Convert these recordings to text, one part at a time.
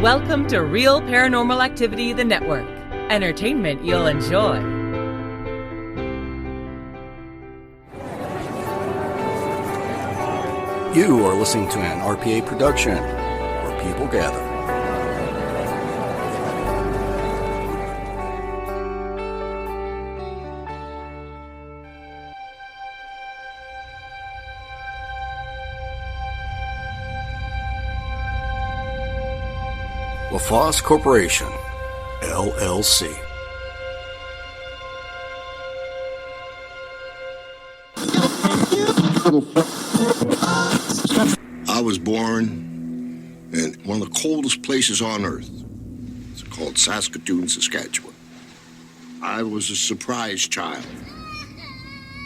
Welcome to Real Paranormal Activity, the network. Entertainment you'll enjoy. You are listening to an RPA production where people gather. LaFosse Corporation, LLC. I was born in one of the coldest places on earth. It's called Saskatoon, Saskatchewan. I was a surprise child.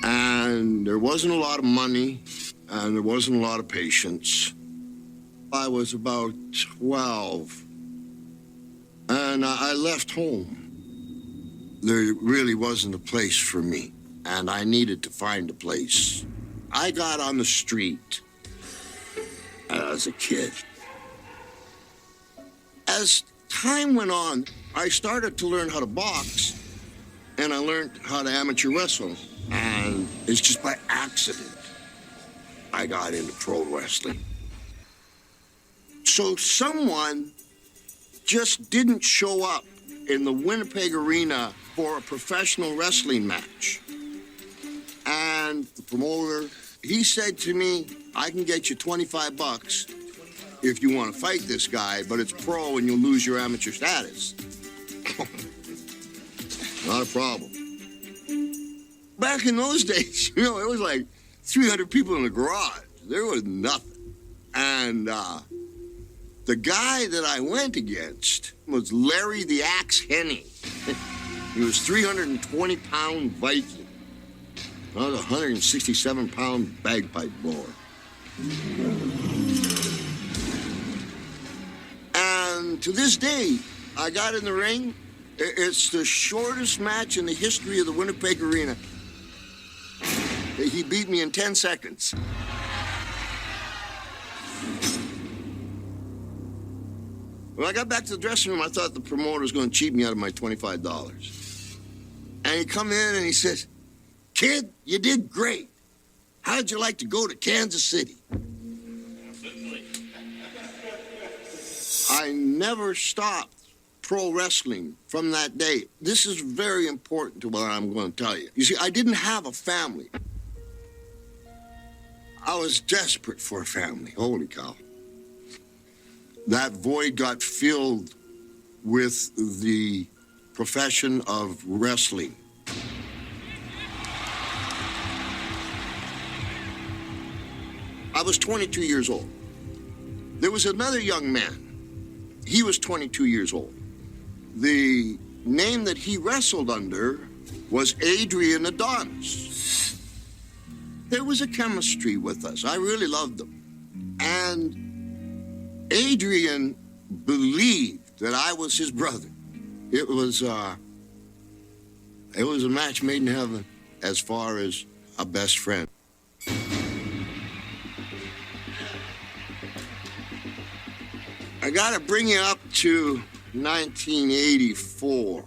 And there wasn't a lot of money, and there wasn't a lot of patience. I was about 12, and I left home. There really wasn't a place for me, and I needed to find a place. I got on the street as a kid. As time went on, I started to learn how to box, and I learned how to amateur wrestle. And it's just by accident I got into pro wrestling. So someone just didn't show up in the Winnipeg Arena for a professional wrestling match. And the promoter, he said to me, I can get you $25 if you want to fight this guy, but it's pro and you'll lose your amateur status. Not a problem. Back in those days, it was like 300 people in the garage. There was nothing. And the guy that I went against was Larry the Axe Henny. He was 320-pound Viking. I was a 167-pound bagpipe blower. And to this day, I got in the ring. It's the shortest match in the history of the Winnipeg Arena. He beat me in 10 seconds. When I got back to the dressing room, I thought the promoter was going to cheat me out of my $25. And he come in and he says, "Kid, you did great. How'd you like to go to Kansas City?" I never stopped pro wrestling from that day. This is very important to what I'm going to tell you. You see, I didn't have a family. I was desperate for a family. Holy cow. That void got filled with the profession of wrestling. I was 22 years old. There was another young man. He was 22 years old. The name that he wrestled under was Adrian Adonis. There was a chemistry with us. I really loved him. And Adrian believed that I was his brother. It was a match made in heaven as far as a best friend. I gotta bring you up to 1984.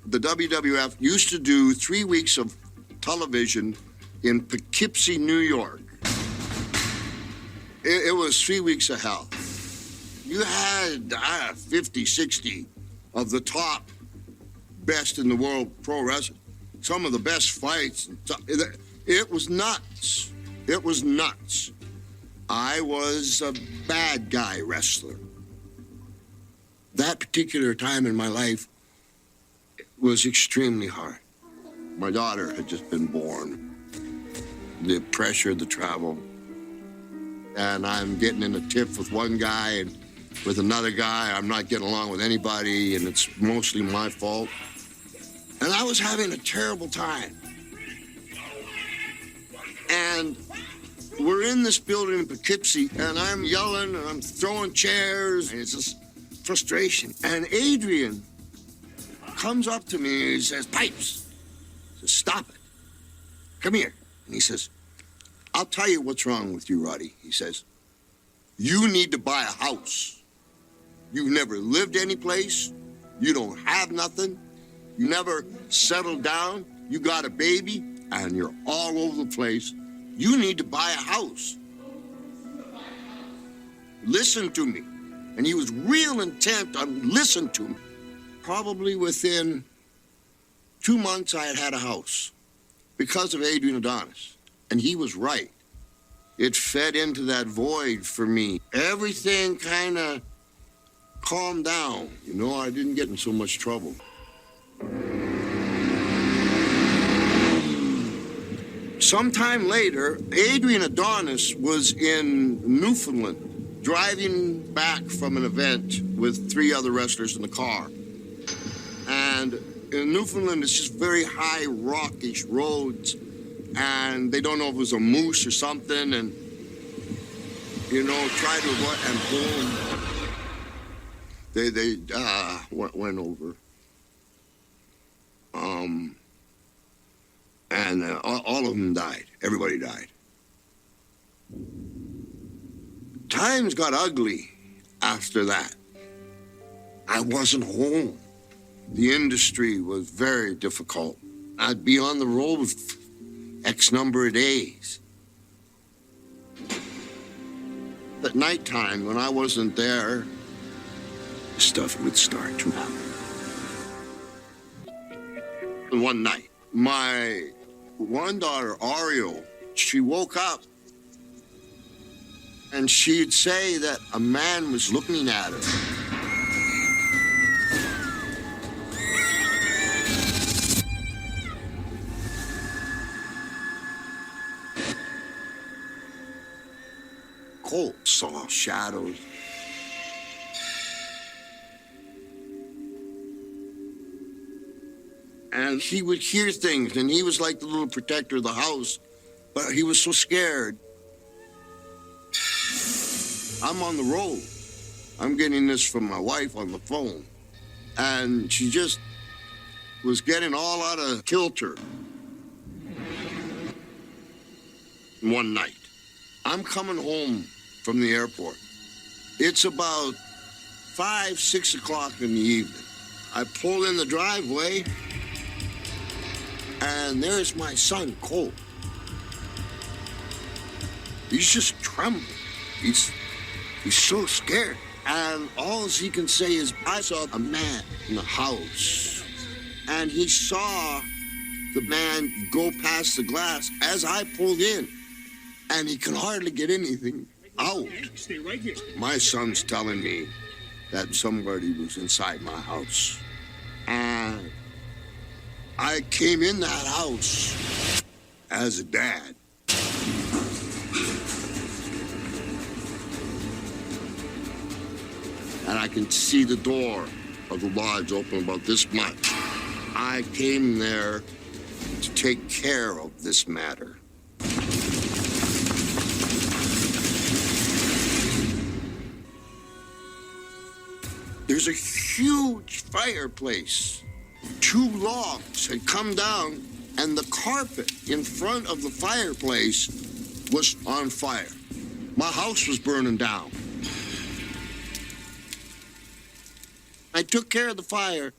The WWF used to do 3 weeks of television in Poughkeepsie, New York. It was 3 weeks of hell. You had 50, 60 of the top best in the world pro wrestling. Some of the best fights. It was nuts. It was nuts. I was a bad guy wrestler. That particular time in my life was extremely hard. My daughter had just been born. The pressure, the travel. And I'm getting in a tiff with one guy and with another guy. I'm not getting along with anybody, and it's mostly my fault. And I was having a terrible time. And we're in this building in Poughkeepsie, and I'm yelling, and I'm throwing chairs, and it's just frustration. And Adrian comes up to me, and he says, "Pipes." I says, "Stop it. Come here." And he says, "I'll tell you what's wrong with you, Roddy." He says, "You need to buy a house." You've never lived any place. You don't have nothing. You never settled down. You got a baby, and you're all over the place. You need to buy a house. Listen to me. And he was real intent on listening to me. Probably within 2 months, I had a house because of Adrian Adonis. And he was right. It fed into that void for me. Everything kind of calmed down. You know, I didn't get in so much trouble. Sometime later, Adrian Adonis was in Newfoundland, driving back from an event with 3 other wrestlers in the car. And in Newfoundland, it's just very high, rockish roads, and they don't know if it was a moose or something, and, you know, tried to avoid, and boom, they went over. And all of them died. Everybody died. Times got ugly after that. I wasn't home. The industry was very difficult. I'd be on the road X number of days. At nighttime, when I wasn't there, stuff would start to happen. One night, my one daughter, Ariel, she woke up and she'd say that a man was looking at her. Colt saw shadows. And he would hear things, and he was like the little protector of the house, but he was so scared. I'm on the road. I'm getting this from my wife on the phone. And she just was getting all out of kilter. One night, I'm coming home from the airport. It's about 5, 6 o'clock in the evening. I pull in the driveway, and there's my son, Colt. He's just trembling. He's so scared. And all he can say is, I saw a man in the house. And he saw the man go past the glass as I pulled in. And he can hardly get anything out. Stay right here. My son's telling me that somebody was inside my house. And I came in that house as a dad. And I can see the door of the lodge open about this much. I came there to take care of this matter. There's a huge fireplace. 2 logs had come down, and the carpet in front of the fireplace was on fire. My house was burning down. I took care of the fire,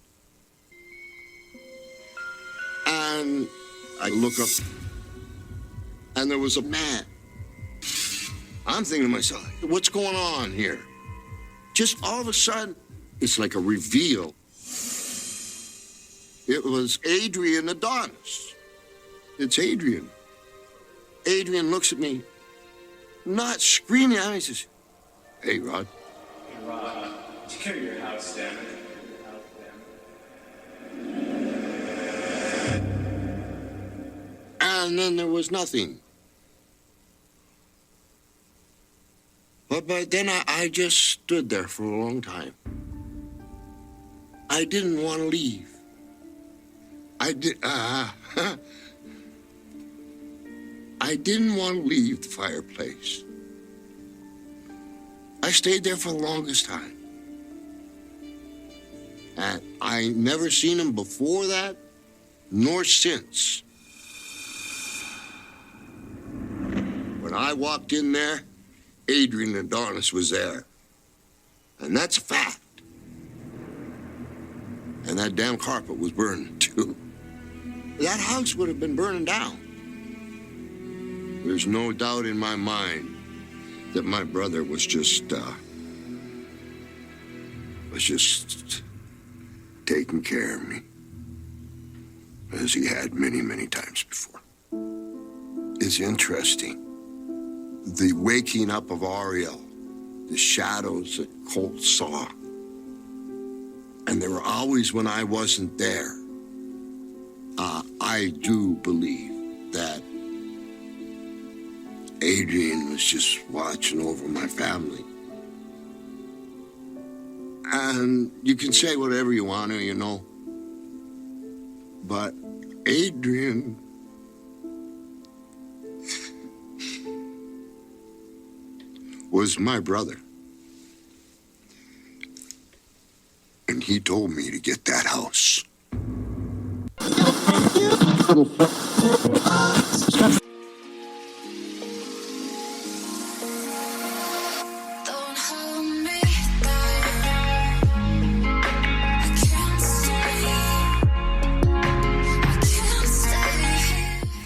and I look up, and there was a man. I'm thinking to myself, what's going on here? Just all of a sudden, it's like a reveal. It was Adrian Adonis. It's Adrian. Adrian looks at me, not screaming at me, he says, "Hey, Rod." Hey, Rod, take care of your house, damn it. And then there was nothing. But then I just stood there for a long time. I didn't want to leave. I didn't want to leave the fireplace. I stayed there for the longest time. And I never seen him before that, nor since. When I walked in there, Adrian Adonis was there. And that's a fact. and that damn carpet was burning too, that house would have been burning down. There's no doubt in my mind that my brother was just taking care of me, as he had many, many times before. It's interesting. The waking up of Ariel, the shadows that Colt saw, and they were always when I wasn't there. I do believe that Adrian was just watching over my family. And you can say whatever you want to, you know. But Adrian was my brother. And he told me to get that house.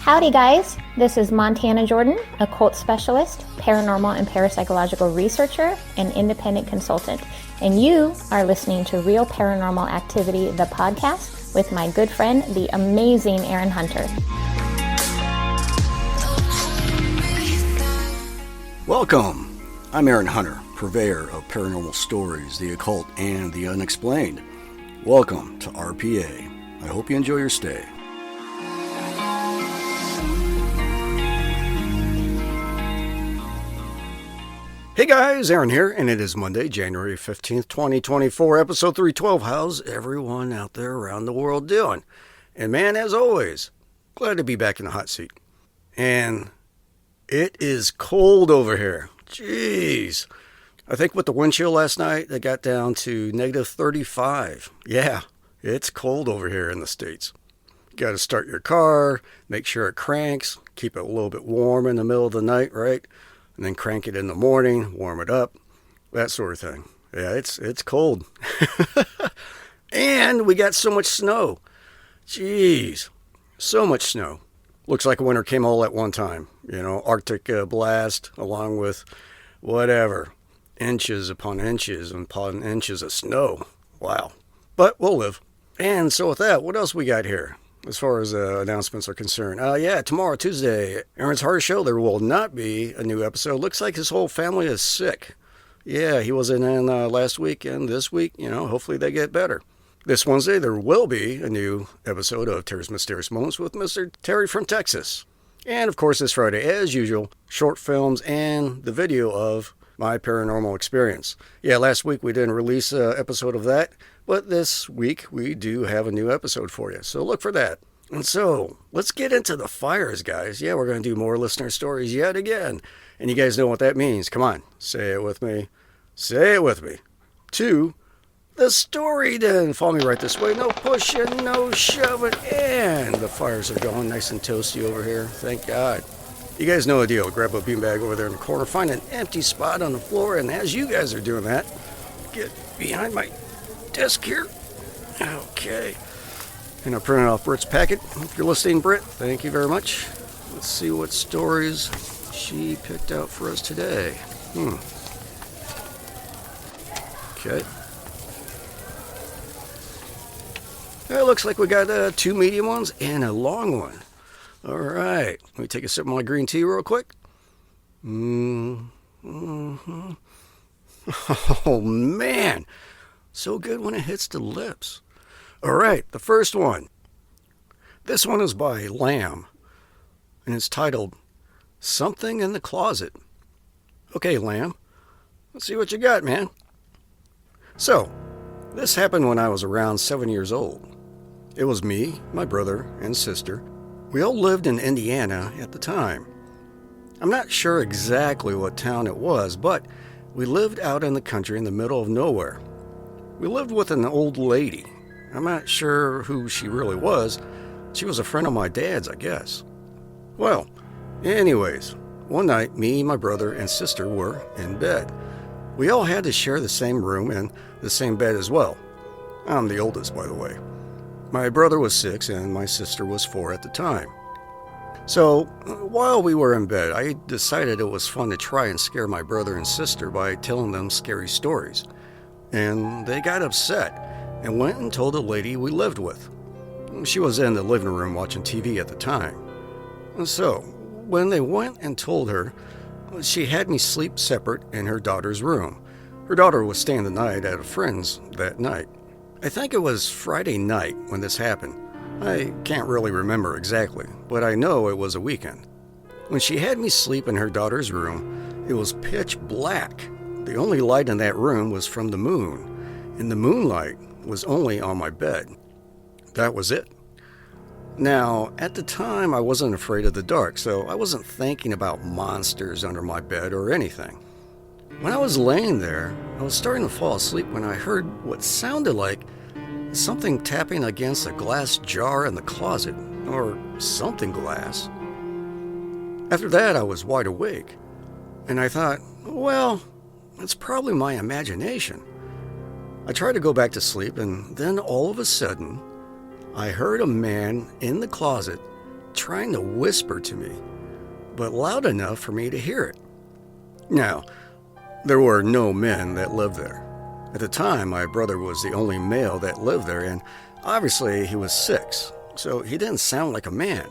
Howdy guys, this is Montana Jordan, occult specialist, paranormal and parapsychological researcher, and independent consultant. And you are listening to Real Paranormal Activity, the podcast, with my good friend, the amazing Aaron Hunter. Welcome. I'm Aaron Hunter, purveyor of paranormal stories, the occult, and the unexplained. Welcome to RPA. I hope you enjoy your stay. Hey guys, Aaron here, and it is Monday, January 15th, 2024, episode 312. How's everyone out there around the world doing? And man, as always, glad to be back in the hot seat. And it is cold over here. Jeez. I think with the wind chill last night, they got down to negative 35. Yeah, it's cold over here in the States. You got to start your car, make sure it cranks, keep it a little bit warm in the middle of the night, right? And then crank it in the morning, warm it up, that sort of thing. Yeah, it's cold. And we got so much snow. Jeez, so much snow. Looks like winter came all at one time. You know, Arctic blast along with whatever. Inches upon inches of snow. Wow. But we'll live. And so with that, what else we got here? As far as announcements are concerned. Tomorrow, Tuesday, Aaron's Horror Show, there will not be a new episode. Looks like his whole family is sick. Yeah, he wasn't in last week, and this week, hopefully they get better. This Wednesday, there will be a new episode of Terry's Mysterious Moments with Mr. Terry from Texas. And, of course, this Friday, as usual, short films and the video of my paranormal experience. Yeah, last week we didn't release an episode of that, but this week we do have a new episode for you, so look for that. And so, let's get into the fires, guys. Yeah, we're going to do more listener stories yet again. And you guys know what that means. Come on, say it with me. Say it with me. To the story then. Follow me right this way. No pushing, no shoving. And the fires are going nice and toasty over here. Thank God. You guys know the deal. Grab a beanbag over there in the corner. Find an empty spot on the floor. And as you guys are doing that, get behind my desk here. Okay. And I printed off Britt's packet. If you're listening, Britt, thank you very much. Let's see what stories she picked out for us today. Okay. It looks like we got 2 medium ones and a long one. All right. Let me take a sip of my green tea real quick. Mm-hmm. Oh, man. So good when it hits the lips. All right, the first one. This one is by Lamb, and it's titled, Something in the Closet. Okay, Lamb, let's see what you got, man. So, this happened when I was around 7 years old. It was me, my brother, and sister. We all lived in Indiana at the time. I'm not sure exactly what town it was, but we lived out in the country in the middle of nowhere. We lived with an old lady. I'm not sure who she really was. She was a friend of my dad's, I guess. Well, anyways, one night, me, my brother, and sister were in bed. We all had to share the same room and the same bed as well. I'm the oldest, by the way. My brother was 6 and my sister was 4 at the time. So, while we were in bed, I decided it was fun to try and scare my brother and sister by telling them scary stories. And they got upset and went and told a lady we lived with. She was in the living room watching TV at the time. So, when they went and told her, she had me sleep separate in her daughter's room. Her daughter was staying the night at a friend's that night. I think it was Friday night when this happened. I can't really remember exactly, but I know it was a weekend. When she had me sleep in her daughter's room, it was pitch black. The only light in that room was from the moon, and the moonlight was only on my bed. That was it. Now, at the time, I wasn't afraid of the dark, so I wasn't thinking about monsters under my bed or anything. When I was laying there, I was starting to fall asleep when I heard what sounded like something tapping against a glass jar in the closet, or something glass. After that, I was wide awake, and I thought, well, it's probably my imagination. I tried to go back to sleep, and then all of a sudden, I heard a man in the closet trying to whisper to me, but loud enough for me to hear it. Now, there were no men that lived there. At the time, my brother was the only male that lived there, and obviously he was 6, so he didn't sound like a man.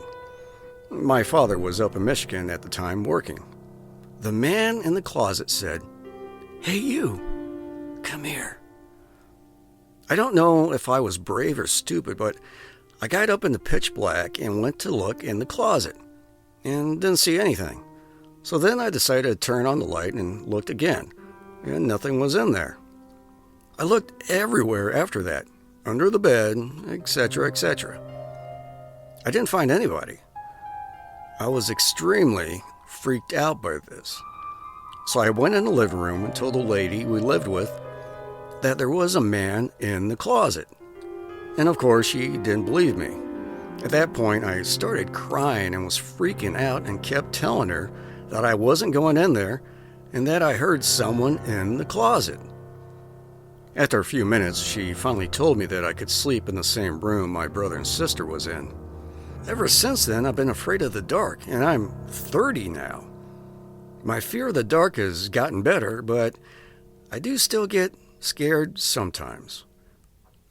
My father was up in Michigan at the time working. The man in the closet said, "Hey you, come here." I don't know if I was brave or stupid, but I got up in the pitch black and went to look in the closet, and didn't see anything. So then I decided to turn on the light and looked again, and nothing was in there. I looked everywhere after that, under the bed, etc., etc. I didn't find anybody. I was extremely freaked out by this. So I went in the living room and told the lady we lived with that there was a man in the closet. And of course, she didn't believe me. At that point, I started crying and was freaking out and kept telling her that I wasn't going in there and that I heard someone in the closet. After a few minutes, she finally told me that I could sleep in the same room my brother and sister was in. Ever since then, I've been afraid of the dark, and I'm 30 now. My fear of the dark has gotten better, but I do still get scared sometimes.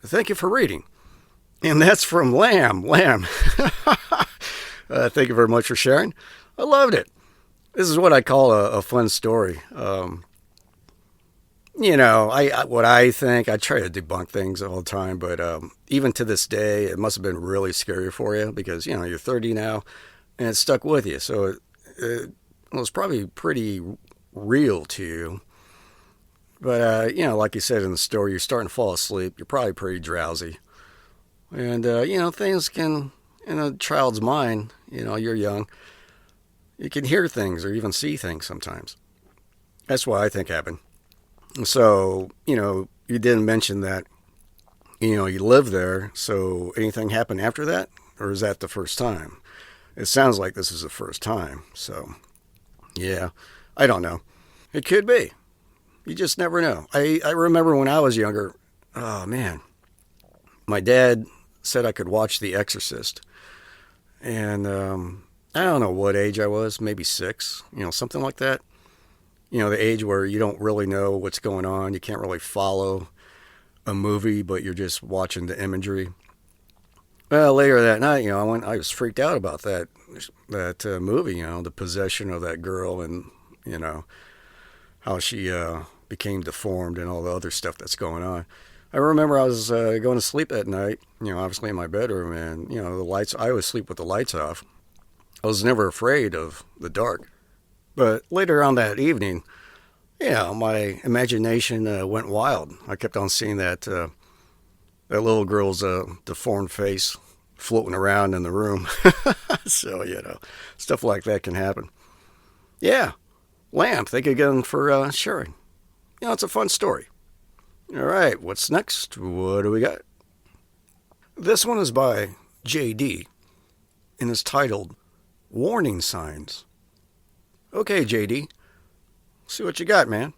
Thank you for reading. And that's from Lamb. Thank you very much for sharing. I loved it. This is what I call a fun story. What I think, I try to debunk things all the time, but even to this day, it must have been really scary for you because, you're 30 now and it stuck with you. So it was probably pretty real to you. But, like you said in the story, you're starting to fall asleep. You're probably pretty drowsy. And, things can, in a child's mind, you're young. You can hear things or even see things sometimes. That's what I think happened. So, you didn't mention that, you lived there. So anything happened after that? Or is that the first time? It sounds like this is the first time. So, yeah, I don't know. It could be. You just never know. I remember when I was younger, oh man, my dad said I could watch The Exorcist. And I don't know what age I was, maybe 6, something like that. The age where you don't really know what's going on. You can't really follow a movie, but you're just watching the imagery. Well, later that night, I was freaked out about that movie, the possession of that girl and, how she became deformed and all the other stuff that's going on. I remember I was going to sleep that night, obviously in my bedroom, and, the lights, I always sleep with the lights off. I was never afraid of the dark. But later on that evening, my imagination went wild. I kept on seeing that little girl's deformed face floating around in the room. So, stuff like that can happen. Yeah, Lamb, thank you again for sharing. It's a fun story. All right, what's next? What do we got? This one is by JD and is titled Warning Signs. Okay, JD, see what you got, man.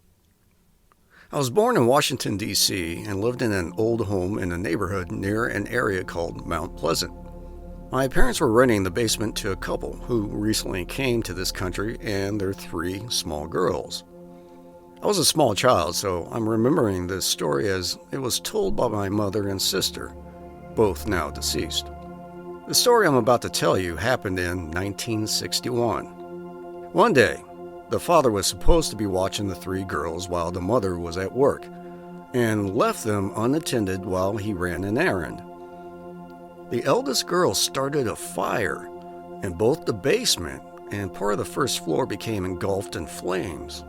I was born in Washington, D.C., and lived in an old home in a neighborhood near an area called Mount Pleasant. My parents were renting the basement to a couple who recently came to this country and their 3 small girls. I was a small child, so I'm remembering this story as it was told by my mother and sister, both now deceased. The story I'm about to tell you happened in 1961. One day, the father was supposed to be watching the 3 girls while the mother was at work, and left them unattended while he ran an errand. The eldest girl started a fire, and both the basement and part of the first floor became engulfed in flames.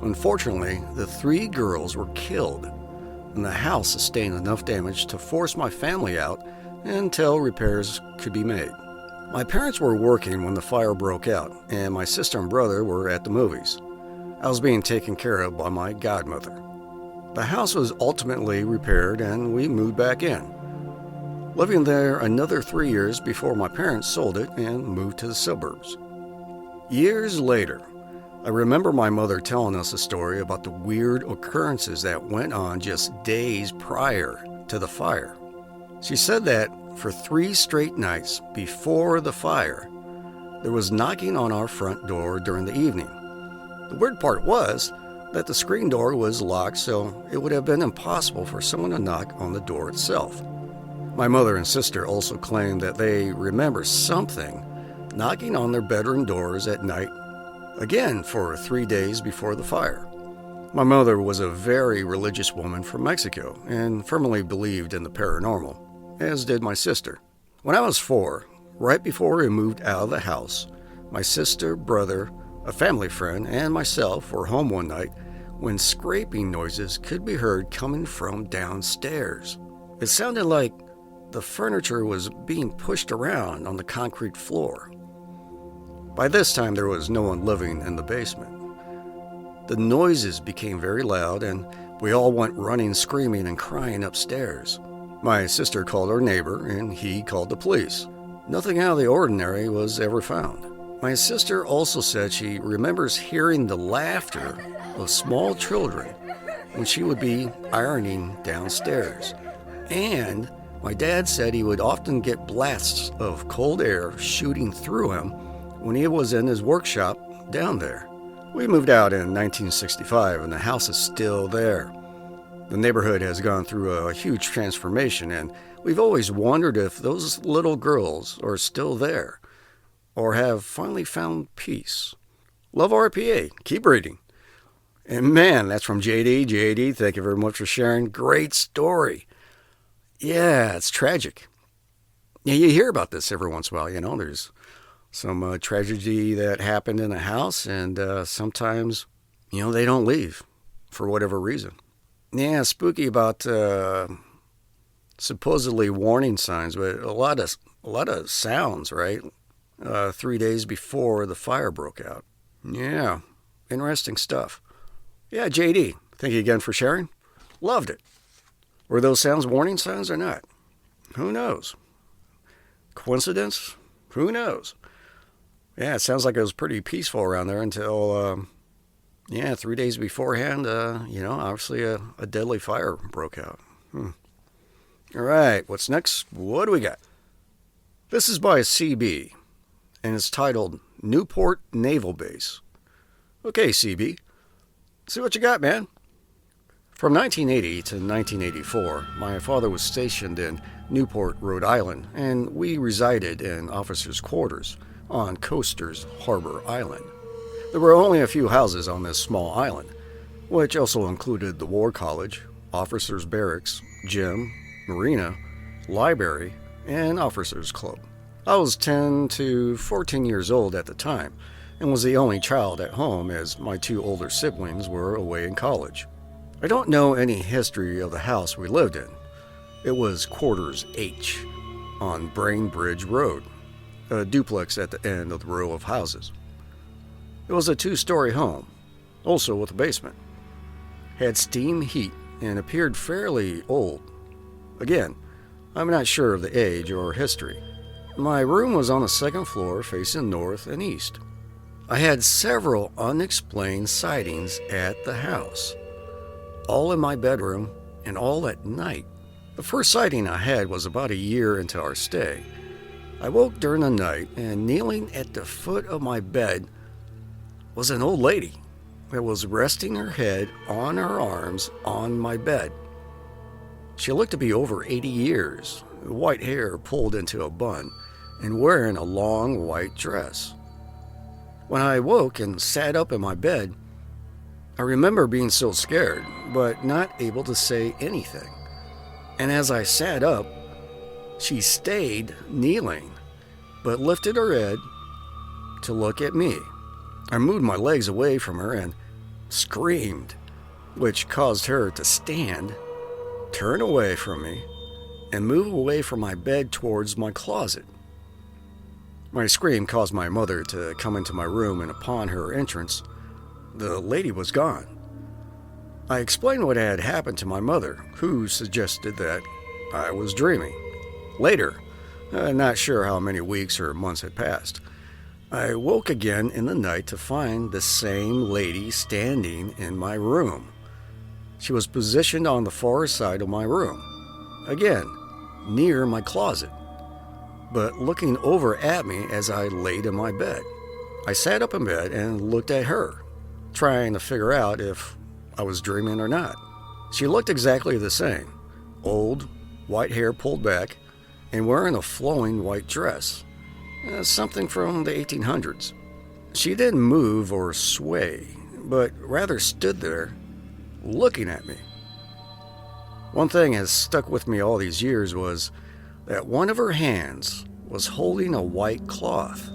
Unfortunately, the 3 girls were killed, and the house sustained enough damage to force my family out until repairs could be made. My parents were working when the fire broke out, and my sister and brother were at the movies. I was being taken care of by my godmother. The house was ultimately repaired, and we moved back in, living there another 3 years before my parents sold it and moved to the suburbs. Years later, I remember my mother telling us a story about the weird occurrences that went on just days prior to the fire. She said that for 3 straight nights before the fire, there was knocking on our front door during the evening. The weird part was that the screen door was locked, so it would have been impossible for someone to knock on the door itself. My mother and sister also claimed that they remember something knocking on their bedroom doors at night, again for 3 days before the fire. My mother was a very religious woman from Mexico and firmly believed in the paranormal, as did my sister. When I was 4, right before we moved out of the house, my sister, brother, a family friend, and myself were home one night when scraping noises could be heard coming from downstairs. It sounded like the furniture was being pushed around on the concrete floor. By this time, there was no one living in the basement. The noises became very loud, and we all went running, screaming, and crying upstairs. My sister called our neighbor, and he called the police. Nothing out of the ordinary was ever found. My sister also said she remembers hearing the laughter of small children when she would be ironing downstairs. And my dad said he would often get blasts of cold air shooting through him when he was in his workshop down there. We moved out in 1965, and the house is still there. The neighborhood has gone through a huge transformation, and we've always wondered if those little girls are still there or have finally found peace. Love RPA. Keep reading. And man, that's from JD. JD, thank you very much for sharing. Great story. Yeah, it's tragic. Yeah, you hear about this every once in a while. There's some tragedy that happened in a house, and sometimes, they don't leave for whatever reason. Yeah, spooky about supposedly warning signs, but a lot of sounds, right? 3 days before the fire broke out. Yeah, interesting stuff. Yeah, JD, thank you again for sharing. Loved it. Were those sounds warning signs or not? Who knows? Coincidence? Who knows? Yeah, it sounds like it was pretty peaceful around there until, 3 days beforehand, obviously a deadly fire broke out. All right, what's next? What do we got? This is by CB, and it's titled Newport Naval Base. Okay, CB, see what you got, man. From 1980 to 1984, my father was stationed in Newport, Rhode Island, and we resided in officers' quarters on Coasters Harbor Island. There were only a few houses on this small island, which also included the War College, officers' barracks, gym, marina, library, and officers' club. I was 10 to 14 years old at the time, and was the only child at home as my 2 older siblings were away in college. I don't know any history of the house we lived in. It was Quarters H on Brainbridge Road, a duplex at the end of the row of houses. It was a 2-story home, also with a basement. Had steam heat and appeared fairly old. Again, I'm not sure of the age or history. My room was on the 2nd floor facing north and east. I had several unexplained sightings at the house. all in my bedroom, and all at night. The first sighting I had was about a year into our stay. I woke during the night, and kneeling at the foot of my bed was an old lady that was resting her head on her arms on my bed. She looked to be over 80 years, white hair pulled into a bun, and wearing a long white dress. When I woke and sat up in my bed, I remember being so scared, but not able to say anything. And as I sat up, she stayed kneeling, but lifted her head to look at me. I moved my legs away from her and screamed, which caused her to stand, turn away from me, and move away from my bed towards my closet. My scream caused my mother to come into my room, and upon her entrance, the lady was gone. I explained what had happened to my mother, who suggested that I was dreaming. Later, not sure how many weeks or months had passed, I woke again in the night to find the same lady standing in my room. She was positioned on the far side of my room, again, near my closet, but looking over at me as I laid in my bed. I sat up in bed and looked at her, trying to figure out if I was dreaming or not. She looked exactly the same, old, white hair pulled back, and wearing a flowing white dress, something from the 1800s. She didn't move or sway, but rather stood there, looking at me. One thing has stuck with me all these years was that one of her hands was holding a white cloth.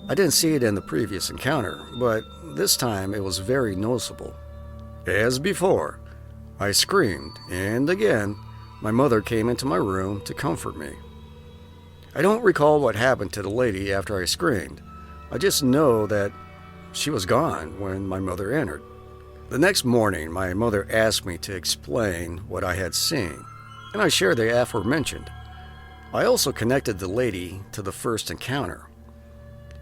I didn't see it in the previous encounter, but this time it was very noticeable. As before, I screamed, and again, my mother came into my room to comfort me. I don't recall what happened to the lady after I screamed. I just know that she was gone when my mother entered. The next morning, my mother asked me to explain what I had seen, and I shared the aforementioned. I also connected the lady to the first encounter.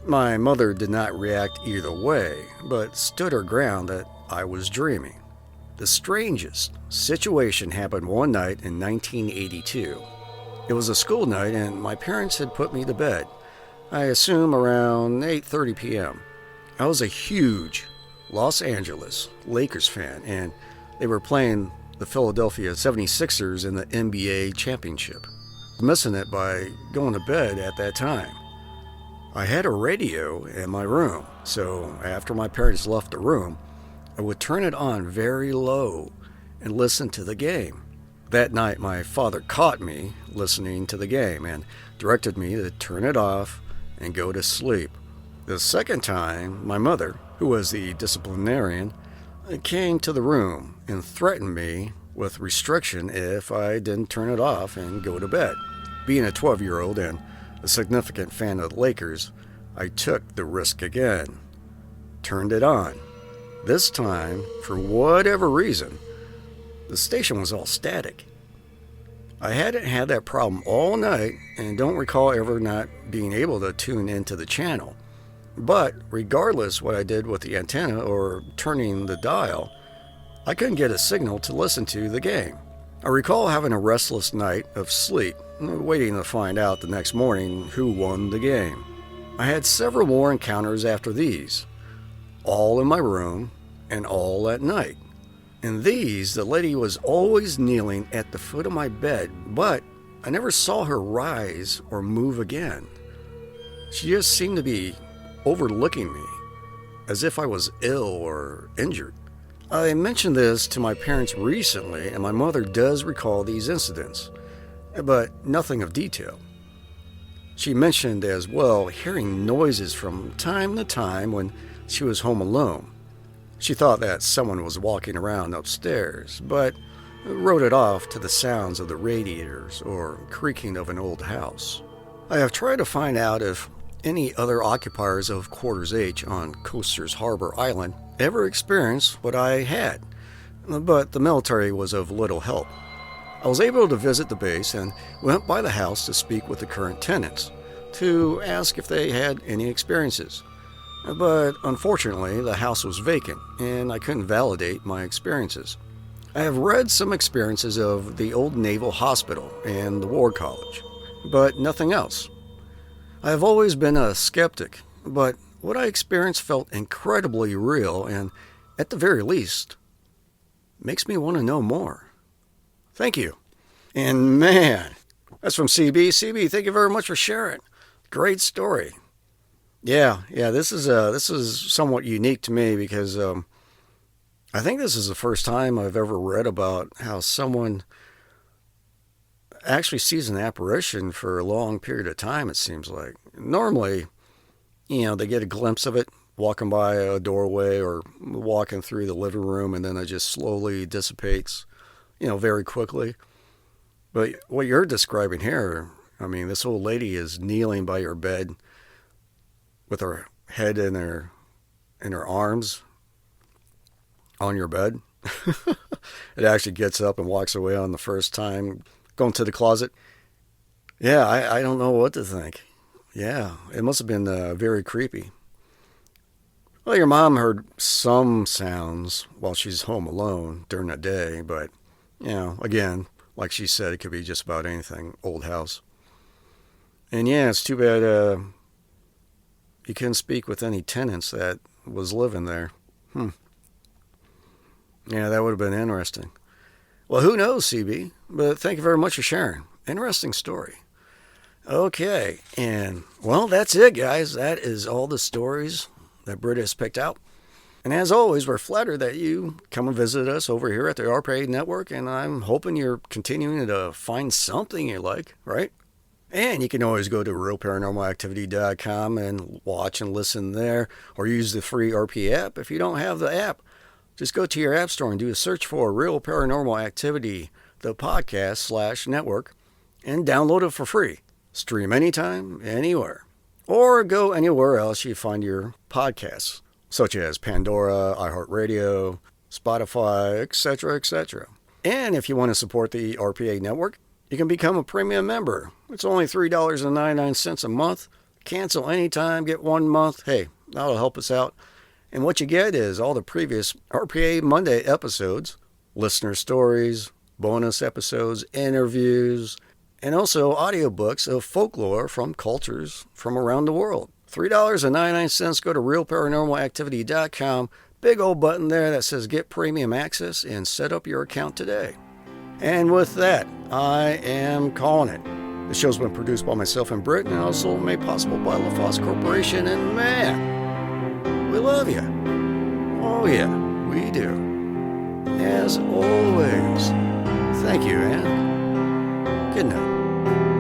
My mother did not react either way, but stood her ground that I was dreaming. The strangest situation happened one night in 1982. It was a school night, and my parents had put me to bed, I assume around 8:30 p.m. I was a huge Los Angeles Lakers fan, and they were playing the Philadelphia 76ers in the NBA championship. Missing it by going to bed at that time. I had a radio in my room, so after my parents left the room, I would turn it on very low and listen to the game. That night, my father caught me listening to the game and directed me to turn it off and go to sleep. The second time, my mother, who was the disciplinarian, came to the room and threatened me with restriction if I didn't turn it off and go to bed. Being a 12-year-old and a significant fan of the Lakers, I took the risk again, turned it on. This time, for whatever reason, the station was all static. I hadn't had that problem all night and don't recall ever not being able to tune into the channel. But regardless what I did with the antenna or turning the dial, I couldn't get a signal to listen to the game. I recall having a restless night of sleep, waiting to find out the next morning who won the game. I had several more encounters after these, all in my room and all at night. In these, the lady was always kneeling at the foot of my bed, but I never saw her rise or move again. She just seemed to be overlooking me, as if I was ill or injured. I mentioned this to my parents recently, and my mother does recall these incidents, but nothing of detail. She mentioned as well hearing noises from time to time when she was home alone. She thought that someone was walking around upstairs, but wrote it off to the sounds of the radiators or creaking of an old house. I have tried to find out if any other occupiers of Quarters H on Coasters Harbor Island ever experienced what I had, but the military was of little help. I was able to visit the base and went by the house to speak with the current tenants to ask if they had any experiences. But unfortunately, the house was vacant and I couldn't validate my experiences. I have read some experiences of the old Naval Hospital and the War College, but nothing else. I have always been a skeptic, but what I experienced felt incredibly real and, at the very least, makes me want to know more. Thank you. And man, that's from CB. CB, thank you very much for sharing. Great story. Yeah, this is somewhat unique to me because I think this is the first time I've ever read about how someone actually sees an apparition for a long period of time, it seems like. Normally, they get a glimpse of it walking by a doorway or walking through the living room, and then it just slowly dissipates, very quickly. But what you're describing here, this old lady is kneeling by your bed with her head in her arms on your bed. It actually gets up and walks away on the first time, going to the closet. Yeah, I don't know what to think. Yeah, it must have been very creepy. Well, your mom heard some sounds while she's home alone during the day, but, again, like she said, it could be just about anything, old house. And yeah, it's too bad you couldn't speak with any tenants that was living there. Yeah, that would have been interesting. Well, who knows, CB? But thank you very much for sharing. Interesting story. Okay, and well, that's it, guys. That is all the stories that Britta has picked out. And as always, we're flattered that you come and visit us over here at the RPA Network, and I'm hoping you're continuing to find something you like, right? And you can always go to realparanormalactivity.com and watch and listen there, or use the free RPA app. If you don't have the app, just go to your app store and do a search for Real Paranormal Activity, the podcast /network, and download it for free. Stream anytime, anywhere. Or go anywhere else you find your podcasts, such as Pandora, iHeart Radio, Spotify, etc., etc. And if you want to support the RPA Network, you can become a premium member. It's only $3.99 a month. Cancel anytime, get 1 month. Hey, that'll help us out. And what you get is all the previous RPA Monday episodes, listener stories, bonus episodes, interviews, and also audiobooks of folklore from cultures from around the world. $3.99. Go to realparanormalactivity.com. Big old button there that says Get Premium Access and set up your account today. And with that, I am calling it. The show's been produced by myself and Britt, and also made possible by LaFosse Corporation. And man, we love you. Oh yeah, we do. As always, thank you, and good night.